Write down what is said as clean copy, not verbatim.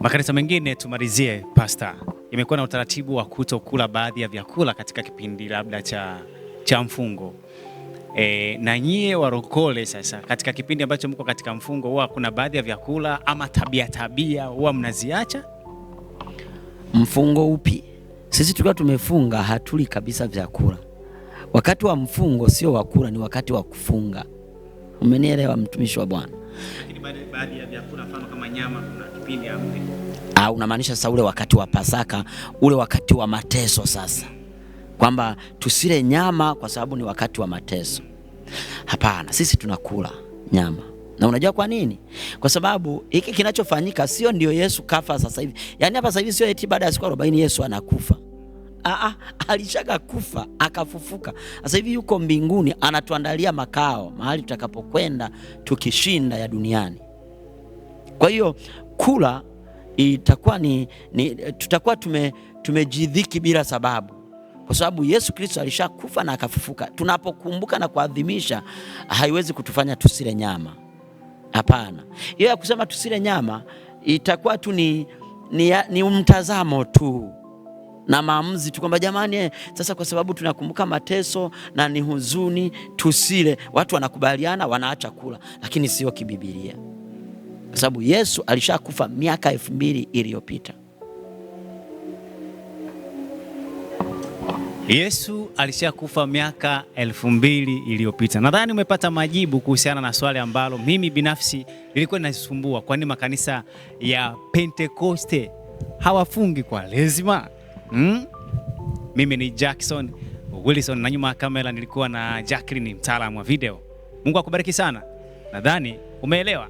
Makanisa mengine, tumalizie pastor, imekuwa na utaratibu wa kutokula baadhi ya vyakula katika kipindi labda cha mfungo. Na nyie warokole sasa, katika kipindi ambacho mko katika mfungo, huwa kuna baadhi ya vyakula ama tabia huwa mnaziacha? Mfungo upi? Sisi tukiwa tumefunga hatuli kabisa vyakula. Wakati wa mfungo sio wakula, ni wakati wa kufunga. Umenielewa mtumishi wa Bwana? Lakini baadhi ya vyakula mfano kama nyama kuna kipindi hapo. Unamaanisha sasa ule wakati wa Pasaka, ule wakati wa mateso sasa. Kwamba tusile nyama kwa sababu ni wakati wa mateso. Hapana, sisi tunakula nyama. Na unajua kwa nini? Kwa sababu hiki kinachofanyika sio ndio Yesu kafa sasa hivi. Yaani hapa sasa hivi sio eti baada ya siku 40 Yesu anakufa. Alishaga kufa, akafufuka. Sasa hivi yuko mbinguni, anatuandalia makao, mahali tutakapokwenda tukishinda ya duniani. Kwa hiyo kula itakuwa tutakuwa tumejidhiki bila sababu. Kwa sababu Yesu Kristo alishakufa na akafufuka. Tunapokumbuka na kuadhimisha, haiwezi kutufanya tusile nyama. Hapana. Hiyo ya kusema tusile nyama itakuwa tu ni mtazamo tu na maamuzi tu kwamba jamani, sasa kwa sababu tunakumbuka mateso na ni huzuni tusile. Watu wanakubaliana, wanaacha kula, lakini sio kibibilia. Kwa sababu Yesu alishakufa miaka 2000 iliyopita. Yesu alishakufa miaka 2000 iliyopita. Nadhani umepata majibu kuhusiana na swali ambalo mimi binafsi lilikuwa linanisumbua. Kwa nini makanisa ya Pentekoste hawafungi kwa lazima? Mimi ni Jackson Wilson na nyuma ya kamera nilikuwa na Jacqueline, mtaalamu wa video. Mungu akubariki sana. Nadhani umeelewa.